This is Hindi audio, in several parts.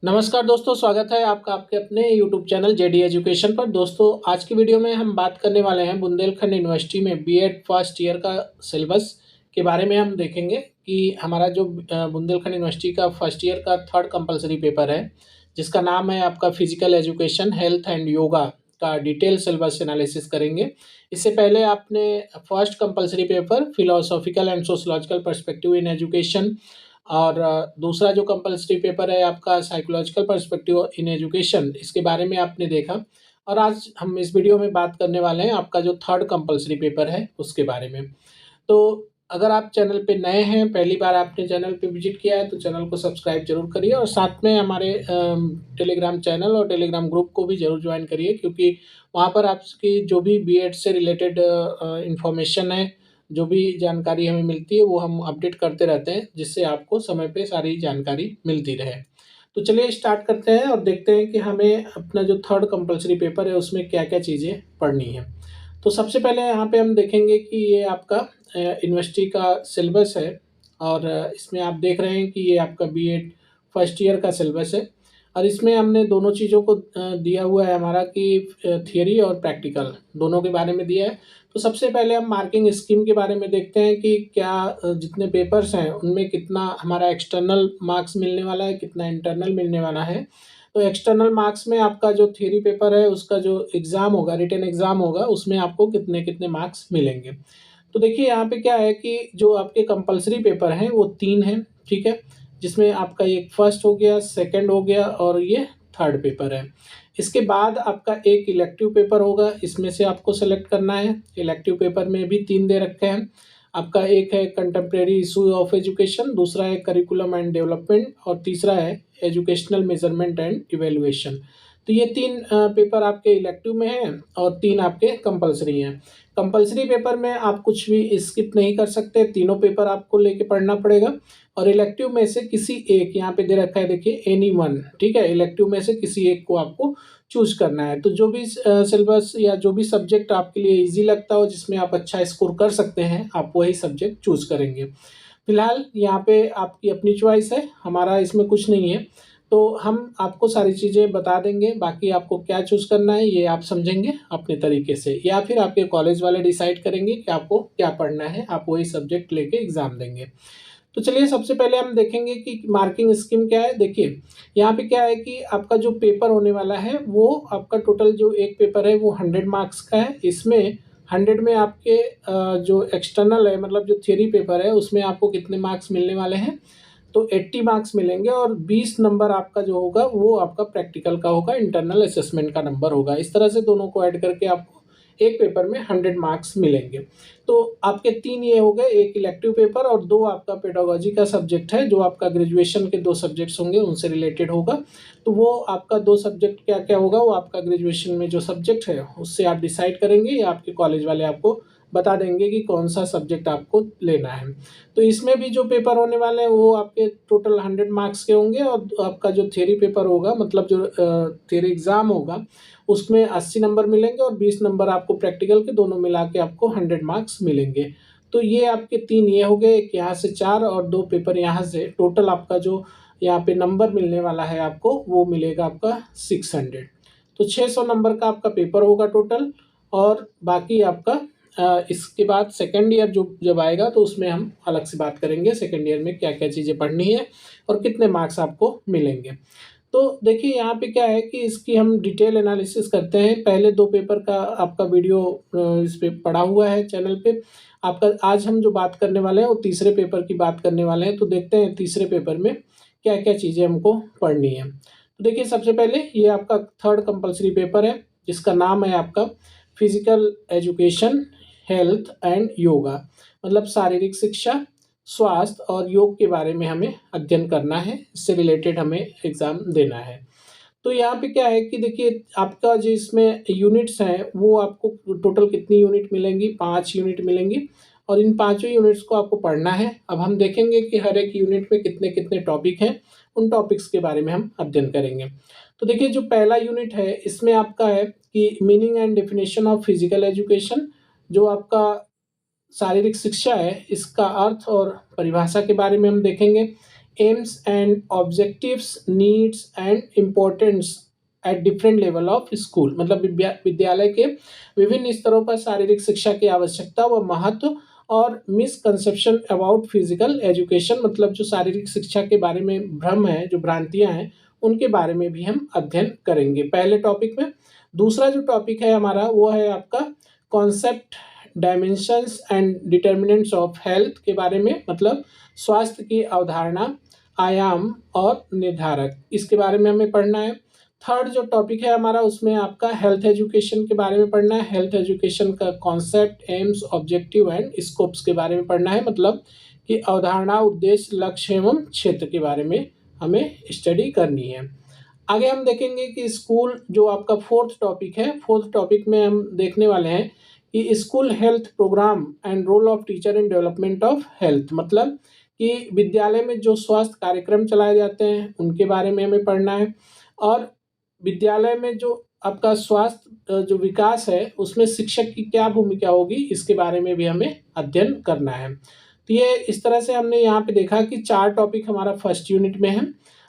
नमस्कार दोस्तों, स्वागत है आपका आपके अपने यूट्यूब चैनल जेडी एजुकेशन पर। दोस्तों, आज की वीडियो में हम बात करने वाले हैं बुंदेलखंड यूनिवर्सिटी में बीएड फर्स्ट ईयर का सिलेबस के बारे में। हम देखेंगे कि हमारा जो बुंदेलखंड यूनिवर्सिटी का फर्स्ट ईयर का थर्ड कंपलसरी पेपर है, जिसका नाम है आपका physical education, health and yoga का डिटेल सिलेबस एनालिसिस करेंगे। इससे पहले आपने first compulsory paper philosophical and sociological perspective in education और दूसरा जो कंपलसरी पेपर है आपका साइकोलॉजिकल पर्सपेक्टिव इन एजुकेशन, इसके बारे में आपने देखा। और आज हम इस वीडियो में बात करने वाले हैं आपका जो थर्ड कंपलसरी पेपर है उसके बारे में। तो अगर आप चैनल पे नए हैं, पहली बार आपने चैनल पे विजिट किया है, तो चैनल को सब्सक्राइब जरूर करिए और साथ में हमारे टेलीग्राम चैनल और टेलीग्राम ग्रुप को भी जरूर ज्वाइन करिए, क्योंकि वहाँ पर आपकी जो भी बीएड से रिलेटेड इंफॉर्मेशन है, जो भी जानकारी हमें मिलती है, वो हम अपडेट करते रहते हैं, जिससे आपको समय पे सारी जानकारी मिलती रहे। तो चलिए स्टार्ट करते हैं और देखते हैं कि हमें अपना जो थर्ड कंपलसरी पेपर है उसमें क्या-क्या चीज़ें पढ़नी है। तो सबसे पहले यहाँ पे हम देखेंगे कि ये आपका यूनिवर्सिटी का सिलेबस है और इसमें आप देख रहे हैं कि ये आपका बीएड फर्स्ट ईयर का सिलेबस है और इसमें हमने दोनों चीज़ों को दिया हुआ है हमारा कि थियरी और प्रैक्टिकल दोनों के बारे में दिया है। तो सबसे पहले हम मार्किंग स्कीम के बारे में देखते हैं कि क्या जितने पेपर्स हैं उनमें कितना हमारा एक्सटर्नल मार्क्स मिलने वाला है, कितना इंटरनल मिलने वाला है। तो एक्सटर्नल मार्क्स में आपका जो थ्योरी पेपर है उसका जो एग्ज़ाम होगा, रिटन एग्ज़ाम होगा, उसमें आपको कितने-कितने मार्क्स मिलेंगे। तो देखिए यहाँ पे क्या है कि जो आपके कंपल्सरी पेपर हैं वो 3 हैं, ठीक है? जिसमें आपका एक फर्स्ट हो गया, सेकंड हो गया और ये थर्ड पेपर है। इसके बाद आपका एक इलेक्टिव पेपर होगा, इसमें से आपको सेलेक्ट करना है। इलेक्टिव पेपर में भी 3 दे रखे हैं। आपका एक है कंटेम्प्रेरी इशू ऑफ एजुकेशन, दूसरा है करिकुलम एंड डेवलपमेंट और तीसरा है एजुकेशनल मेजरमेंट एंड इवैल्यूएशन। तो ये 3 पेपर आपके इलेक्टिव में हैं और 3 आपके कंपल्सरी हैं। कंपल्सरी पेपर में आप कुछ भी स्किप नहीं कर सकते, तीनों पेपर आपको लेके पढ़ना पड़ेगा और इलेक्टिव में से किसी एक, यहाँ पे दे रखा है देखिए एनी वन, ठीक है? इलेक्टिव में से किसी एक को आपको चूज़ करना है। तो जो भी सिलेबस या जो भी सब्जेक्ट आपके लिए ईज़ी लगता हो, जिसमें आप अच्छा स्कोर कर सकते हैं, आप वही सब्जेक्ट चूज़ करेंगे। फिलहाल यहाँ पे आपकी अपनी चॉइस है, हमारा इसमें कुछ नहीं है। तो हम आपको सारी चीज़ें बता देंगे, बाकी आपको क्या चूज़ करना है ये आप समझेंगे अपने तरीके से, या फिर आपके कॉलेज वाले डिसाइड करेंगे कि आपको क्या पढ़ना है, आप वही सब्जेक्ट लेके एग्ज़ाम देंगे। तो चलिए सबसे पहले हम देखेंगे कि मार्किंग स्कीम क्या है। देखिए, यहाँ पे क्या है कि आपका जो पेपर होने वाला है वो आपका टोटल जो एक पेपर है वो 100 मार्क्स का है। इसमें 100 में आपके जो एक्सटर्नल है, मतलब जो थ्योरी पेपर है, उसमें आपको कितने मार्क्स मिलने वाले हैं, तो 80 मार्क्स मिलेंगे और 20 नंबर आपका जो होगा वो आपका प्रैक्टिकल का होगा, इंटरनल असेसमेंट का नंबर होगा। इस तरह से दोनों को ऐड करके आपको एक पेपर में 100 मार्क्स मिलेंगे। तो आपके 3 ये हो गए, एक इलेक्टिव पेपर और 2 आपका पेडागोजी का सब्जेक्ट है, जो आपका ग्रेजुएशन के 2 सब्जेक्ट्स होंगे उनसे रिलेटेड होगा। तो वो आपका 2 सब्जेक्ट क्या-क्या होगा, वो आपका ग्रेजुएशन में जो सब्जेक्ट है उससे आप डिसाइड करेंगे या आपके कॉलेज वाले आपको बता देंगे कि कौन-सा सब्जेक्ट आपको लेना है। तो इसमें भी जो पेपर होने वाले हैं वो आपके टोटल 100 मार्क्स के होंगे और आपका जो थ्योरी पेपर होगा, मतलब जो थ्योरी एग्ज़ाम होगा, उसमें 80 नंबर मिलेंगे और 20 नंबर आपको प्रैक्टिकल के, दोनों मिला के आपको 100 मार्क्स मिलेंगे। तो ये आपके 3 ये हो गए, एक यहाँ से 4 और 2 पेपर यहाँ से। टोटल आपका जो यहाँ पे नंबर मिलने वाला है आपको, वो मिलेगा आपका 600। तो 600 नंबर का आपका पेपर होगा टोटल। और बाकी आपका इसके बाद सेकंड ईयर जो जब आएगा तो उसमें हम अलग से बात करेंगे, सेकंड ईयर में क्या-क्या चीज़ें पढ़नी है और कितने मार्क्स आपको मिलेंगे। तो देखिए यहाँ पे क्या है कि इसकी हम डिटेल एनालिसिस करते हैं। पहले 2 पेपर का आपका वीडियो इस पे पड़ा हुआ है चैनल पे। आपका आज हम जो बात करने वाले हैं वो तीसरे पेपर की बात करने वाले हैं। तो देखते हैं तीसरे पेपर में क्या-क्या चीज़ें हमको पढ़नी है। तो देखिए सबसे पहले ये आपका थर्ड कंपल्सरी पेपर है, जिसका नाम है आपका physical education, health and yoga. मतलब शारीरिक शिक्षा, स्वास्थ्य और योग के बारे में हमें अध्ययन करना है, इससे रिलेटेड हमें एग्ज़ाम देना है। तो यहाँ पे क्या है कि देखिए आपका जो इसमें यूनिट्स हैं वो आपको टोटल कितनी यूनिट मिलेंगी, 5 यूनिट मिलेंगी और इन पाँचों यूनिट्स को आपको पढ़ना है। अब हम देखेंगे कि हर एक यूनिट में कितने-कितने टॉपिक हैं, उन टॉपिक्स के बारे में हम अध्ययन करेंगे। तो देखिए जो पहला यूनिट है इसमें आपका है कि meaning and definition of physical education. जो आपका शारीरिक शिक्षा है, इसका अर्थ और परिभाषा के बारे में हम देखेंगे। AIIMS and objectives, needs and importance at different level of school, मतलब विद्यालय के विभिन्न स्तरों पर शारीरिक शिक्षा की आवश्यकता व महत्व और मिसकंसेप्शन अबाउट फिजिकल एजुकेशन, मतलब जो शारीरिक शिक्षा के बारे में भ्रम है, जो भ्रांतियां हैं, उनके बारे में भी हम अध्ययन करेंगे पहले टॉपिक में। दूसरा जो टॉपिक है हमारा वो है आपका concept, dimensions and determinants of health के बारे में, मतलब स्वास्थ्य की अवधारणा, आयाम और निर्धारक, इसके बारे में हमें पढ़ना है। थर्ड जो टॉपिक है हमारा उसमें आपका हेल्थ एजुकेशन के बारे में पढ़ना है। हेल्थ एजुकेशन का concept, AIIMS, objective and scopes के बारे में पढ़ना है, मतलब कि अवधारणा, उद्देश्य, लक्ष्य एवं क्षेत्र के बारे में हमें स्टडी करनी है। आगे हम देखेंगे कि स्कूल, जो आपका फोर्थ टॉपिक है, फोर्थ टॉपिक में हम देखने वाले हैं कि school health programme and role of teacher in development of health, मतलब कि विद्यालय में जो स्वास्थ्य कार्यक्रम चलाए जाते हैं उनके बारे में हमें पढ़ना है, और विद्यालय में जो आपका स्वास्थ्य जो विकास है उसमें शिक्षक की क्या भूमिका होगी, इसके बारे में भी हमें अध्ययन करना है। तो ये इस तरह से हमने यहाँ पे देखा कि 4 टॉपिक हमारा फर्स्ट यूनिट में है।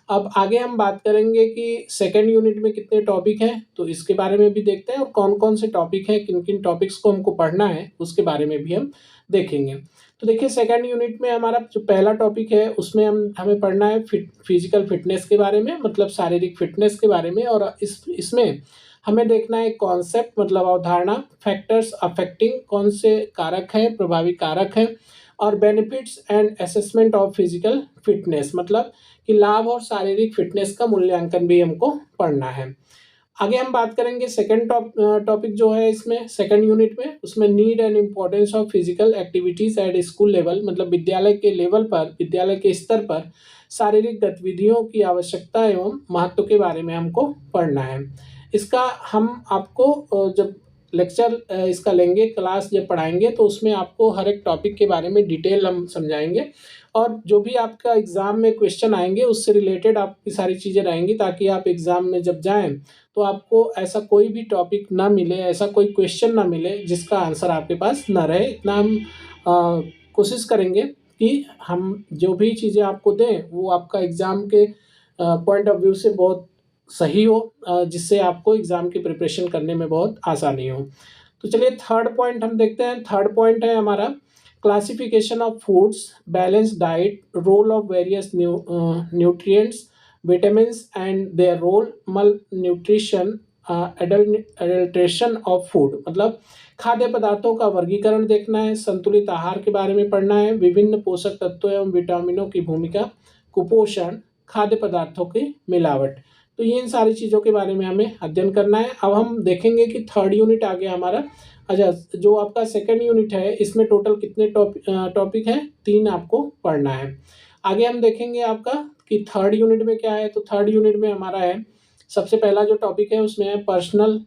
अब आगे हम बात करेंगे कि सेकंड यूनिट में कितने टॉपिक हैं, तो इसके बारे में भी देखते हैं, और कौन-कौन से टॉपिक हैं, किन-किन टॉपिक्स को हमको पढ़ना है, उसके बारे में भी हम देखेंगे। तो देखिए सेकंड यूनिट में हमारा जो पहला टॉपिक है उसमें हमें पढ़ना है फिजिकल फिटनेस के बारे में, मतलब शारीरिक फिटनेस के बारे में, और इसमें हमें देखना है कॉन्सेप्ट, मतलब अवधारणा, फैक्टर्स अफेक्टिंग, कौन से कारक हैं, प्रभावी कारक हैं, और benefits and assessment of physical fitness, मतलब कि लाभ और शारीरिक फिटनेस का मूल्यांकन भी हमको पढ़ना है। आगे हम बात करेंगे सेकंड टॉपिक जो है इसमें सेकंड यूनिट में, उसमें need and importance of physical activities at school level, मतलब विद्यालय के लेवल पर, विद्यालय के स्तर पर शारीरिक गतिविधियों की आवश्यकता एवं महत्व के बारे में हमको पढ़ना है। इसका हम आपको जब लेक्चर इसका लेंगे, क्लास जब पढ़ाएंगे, तो उसमें आपको हर एक टॉपिक के बारे में डिटेल हम समझाएंगे, और जो भी आपका एग्ज़ाम में क्वेश्चन आएंगे उससे रिलेटेड आपकी सारी चीज़ें रहेंगी, ताकि आप एग्ज़ाम में जब जाएं तो आपको ऐसा कोई भी टॉपिक ना मिले, ऐसा कोई क्वेश्चन ना मिले जिसका आंसर आपके पास ना रहे। इतना हम कोशिश करेंगे कि हम जो भी चीज़ें आपको दें वो आपका एग्ज़ाम के पॉइंट ऑफ व्यू से बहुत सही हो, जिससे आपको एग्ज़ाम की प्रिपरेशन करने में बहुत आसानी हो। तो चलिए थर्ड पॉइंट हम देखते हैं। थर्ड पॉइंट है हमारा classification of foods, balance diet, role of various nutrients, vitamins and their role, malnutrition, adulteration of food, मतलब खाद्य पदार्थों का वर्गीकरण देखना है, संतुलित आहार के बारे में पढ़ना है, विभिन्न पोषक तत्वों एवं विटामिनों की भूमिका, कुपोषण, खाद्य पदार्थों की मिलावट। तो ये इन सारी चीज़ों के बारे में हमें अध्ययन करना है। अब हम देखेंगे कि थर्ड यूनिट आ गया हमारा। अच्छा, जो आपका सेकंड यूनिट है इसमें टोटल कितने टॉपिक हैं, 3 आपको पढ़ना है। आगे हम देखेंगे आपका कि थर्ड यूनिट में क्या है। तो थर्ड यूनिट में हमारा है, सबसे पहला जो टॉपिक है उसमें है पर्सनल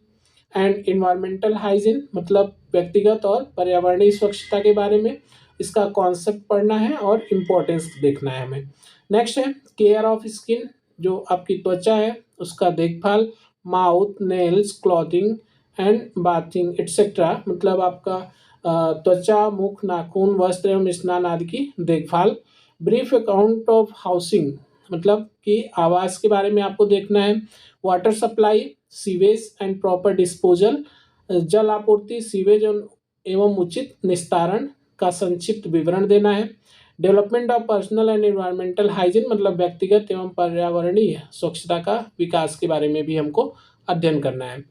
एंड इन्वायरमेंटल हाइजीन, मतलब व्यक्तिगत और पर्यावरणीय स्वच्छता के बारे में, इसका कॉन्सेप्ट पढ़ना है और इम्पोर्टेंस देखना है हमें। नेक्स्ट है केयर ऑफ स्किन, जो आपकी त्वचा है उसका देखभाल, mouth, nails, clothing and bathing etcetera, मतलब आपका त्वचा, मुख, नाखून, वस्त्र एवं स्नान आदि की देखभाल। ब्रीफ अकाउंट ऑफ हाउसिंग, मतलब कि आवास के बारे में आपको देखना है। Water supply, sewage and proper disposal, जल आपूर्ति, सीवेज एवं उचित निस्तारण का संक्षिप्त विवरण देना है। Development of personal and environmental hygiene, मतलब व्यक्तिगत एवं पर्यावरणीय स्वच्छता का विकास के बारे में भी हमको अध्ययन करना है।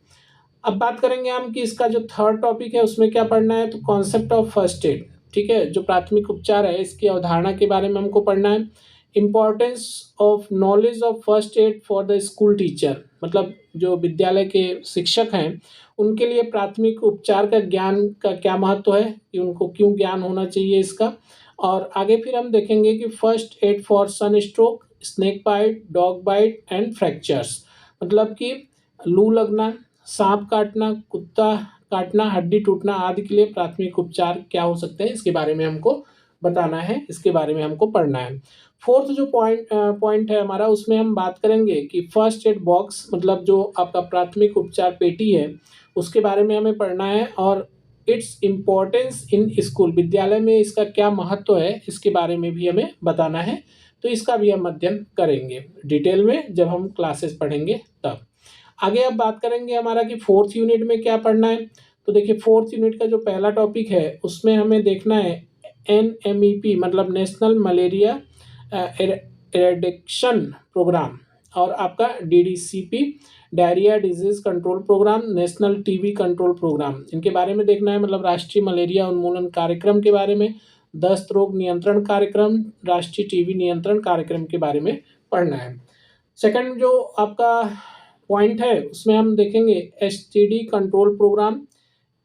अब बात करेंगे हम कि इसका जो थर्ड टॉपिक है उसमें क्या पढ़ना है। तो कॉन्सेप्ट ऑफ फर्स्ट एड, ठीक है, जो प्राथमिक उपचार है इसकी अवधारणा के बारे में हमको पढ़ना है। Importance of knowledge of first aid for the school teacher, मतलब जो विद्यालय के शिक्षक हैं उनके लिए प्राथमिक उपचार का ज्ञान का क्या महत्व है, कि उनको क्यों ज्ञान होना चाहिए इसका। और आगे फिर हम देखेंगे कि first aid for sunstroke, snake bite, dog bite and fractures, मतलब कि लू लगना, सांप काटना, कुत्ता काटना, हड्डी टूटना आदि के लिए प्राथमिक उपचार क्या हो सकते हैं, इसके बारे में हमको बताना है, इसके बारे में हमको पढ़ना है। फोर्थ जो पॉइंट है हमारा उसमें हम बात करेंगे कि फर्स्ट एड बॉक्स, मतलब जो आपका प्राथमिक उपचार पेटी है उसके बारे में हमें पढ़ना है, और इट्स इम्पोर्टेंस इन स्कूल, विद्यालय में इसका क्या महत्व है इसके बारे में भी हमें बताना है। तो इसका भी हम अध्ययन करेंगे डिटेल में जब हम क्लासेस पढ़ेंगे तब। आगे अब बात करेंगे हमारा कि 4th यूनिट में क्या पढ़ना है। तो देखिए 4th यूनिट का जो पहला टॉपिक है उसमें हमें देखना है NMEP मतलब नेशनल मलेरिया एरेडिक्शन प्रोग्राम, और आपका DDCP diarrhoea disease control programme, national TB control programme, इनके बारे में देखना है। मतलब राष्ट्रीय मलेरिया उन्मूलन कार्यक्रम के बारे में, दस्त रोग नियंत्रण कार्यक्रम, राष्ट्रीय टीबी नियंत्रण कार्यक्रम के बारे में पढ़ना है। सेकंड जो आपका पॉइंट है उसमें हम देखेंगे STD कंट्रोल प्रोग्राम,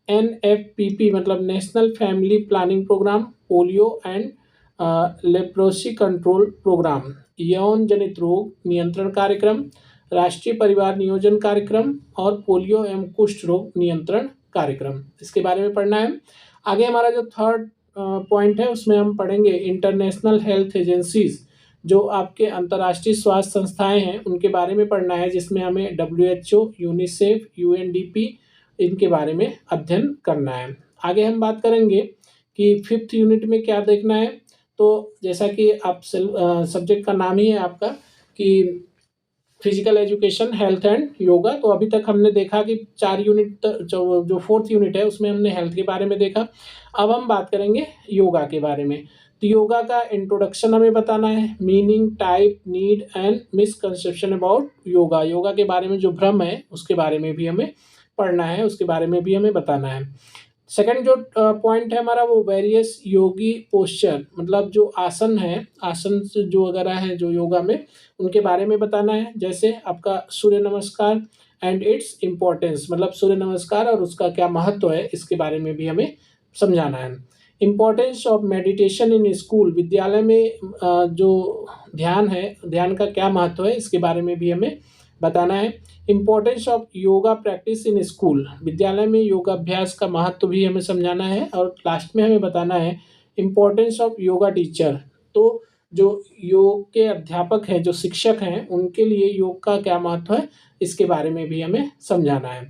NFPP मतलब national family planning programme, polio and leprosy control programme, यौन जनित रोग नियंत्रण कार्यक्रम, राष्ट्रीय परिवार नियोजन कार्यक्रम और पोलियो एवं कुष्ठ रोग नियंत्रण कार्यक्रम, इसके बारे में पढ़ना है। आगे हमारा जो थर्ड पॉइंट है उसमें हम पढ़ेंगे इंटरनेशनल हेल्थ एजेंसीज, जो आपके अंतर्राष्ट्रीय स्वास्थ्य संस्थाएं हैं उनके बारे में पढ़ना है, जिसमें हमें WHO, यूनिसेफ, UNDP इनके बारे में अध्ययन करना है। आगे हम बात करेंगे कि 5th यूनिट में क्या देखना है। तो जैसा कि आप सब्जेक्ट का नाम ही है आपका कि physical education, health and yoga, तो अभी तक हमने देखा कि 4 यूनिट जो 4th यूनिट है उसमें हमने हेल्थ के बारे में देखा। अब हम बात करेंगे योगा के बारे में। तो योगा का इंट्रोडक्शन हमें बताना है, meaning, type, need and misconception about yoga, yoga के बारे में जो भ्रम है उसके बारे में भी हमें पढ़ना है, उसके बारे में भी हमें बताना है। सेकंड जो पॉइंट है हमारा वो वेरियस योगी पोस्चर, मतलब जो आसन है, आसन जो वगैरह है जो योगा में, उनके बारे में बताना है। जैसे आपका सूर्य नमस्कार एंड इट्स इम्पोर्टेंस, मतलब सूर्य नमस्कार और उसका क्या महत्व है, इसके बारे में भी हमें समझाना है। Importance of meditation in school, विद्यालय में जो ध्यान है, ध्यान का क्या महत्व है, इसके बारे में भी हमें बताना है। Importance of yoga practice in school, विद्यालय में योगाभ्यास का महत्व भी हमें समझाना है। और लास्ट में हमें बताना है इम्पोर्टेंस ऑफ योगा टीचर, तो जो योग के अध्यापक हैं, जो शिक्षक हैं, उनके लिए योग का क्या महत्व है, इसके बारे में भी हमें समझाना है।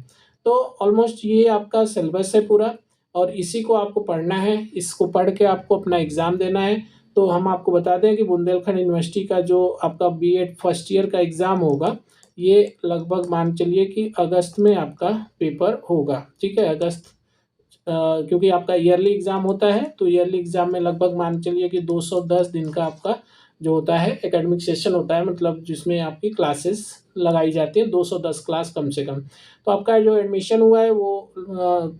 तो ऑलमोस्ट ये आपका सिलेबस है पूरा, और इसी को आपको पढ़ना है, इसको पढ़ के आपको अपना एग्ज़ाम देना है। तो हम आपको बता दें कि बुंदेलखंड यूनिवर्सिटी का जो आपका B.Ed फर्स्ट ईयर का एग्ज़ाम होगा, ये लगभग मान चलिए कि अगस्त में आपका पेपर होगा, ठीक है। अगस्त क्योंकि आपका ईयरली एग्ज़ाम होता है, तो ईयरली एग्ज़ाम में लगभग मान चलिए कि 210 दिन का आपका जो होता है एकेडमिक सेशन होता है, मतलब जिसमें आपकी क्लासेस लगाई जाती है, 210 क्लास कम से कम। तो आपका जो एडमिशन हुआ है वो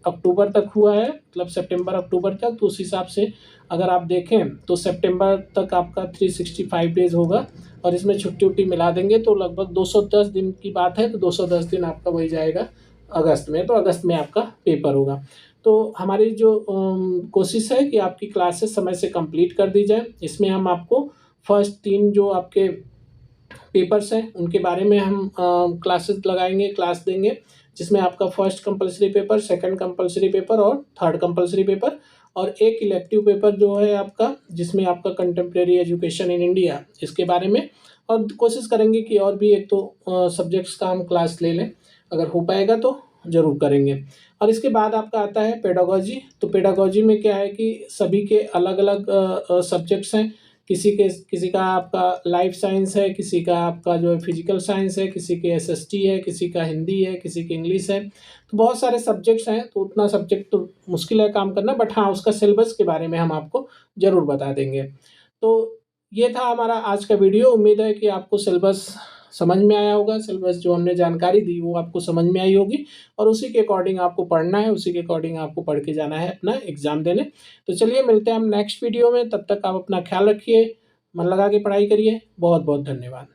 अक्टूबर तक हुआ है, मतलब सितंबर अक्टूबर तक। तो उस हिसाब से अगर आप देखें तो सितंबर तक आपका 365 डेज़ होगा, और इसमें छुट्टी उट्टी मिला देंगे तो लगभग 210 दिन की बात है, तो 210 दिन आपका वही जाएगा अगस्त में, तो अगस्त में आपका पेपर होगा। तो हमारी जो कोशिश है कि आपकी क्लासेस समय से कंप्लीट कर दी जाए। इसमें हम आपको फर्स्ट 3 जो आपके पेपर्स हैं उनके बारे में हम क्लासेस लगाएंगे, क्लास देंगे, जिसमें आपका first compulsory paper, second compulsory paper और थर्ड कंपलसरी पेपर, और एक इलेक्टिव पेपर जो है आपका, जिसमें आपका कंटेम्प्रेरी एजुकेशन इन इंडिया, इसके बारे में। और कोशिश करेंगे कि और भी 1-2 सब्जेक्ट्स का हम क्लास ले लें, अगर हो पाएगा तो ज़रूर करेंगे। और इसके बाद आपका आता है पेडागोजी। तो पेडागोजी में क्या है कि सभी के अलग अलग सब्जेक्ट्स हैं, किसी का आपका लाइफ साइंस है, किसी का आपका जो है फिजिकल साइंस है, किसी के SST है, किसी का हिंदी है, किसी की इंग्लिश है। तो बहुत सारे सब्जेक्ट्स हैं, तो उतना सब्जेक्ट तो मुश्किल है काम करना, बट हाँ उसका सिलेबस के बारे में हम आपको ज़रूर बता देंगे। तो ये था हमारा आज का वीडियो। उम्मीद है कि आपको सिलेबस समझ में आया होगा, सिलेबस जो हमने जानकारी दी वो आपको समझ में आई होगी, और उसी के अकॉर्डिंग आपको पढ़ना है, उसी के अकॉर्डिंग आपको पढ़ के जाना है अपना एग्ज़ाम देने। तो चलिए मिलते हैं हम नेक्स्ट वीडियो में, तब तक आप अपना ख्याल रखिए, मन लगा के पढ़ाई करिए। बहुत बहुत धन्यवाद।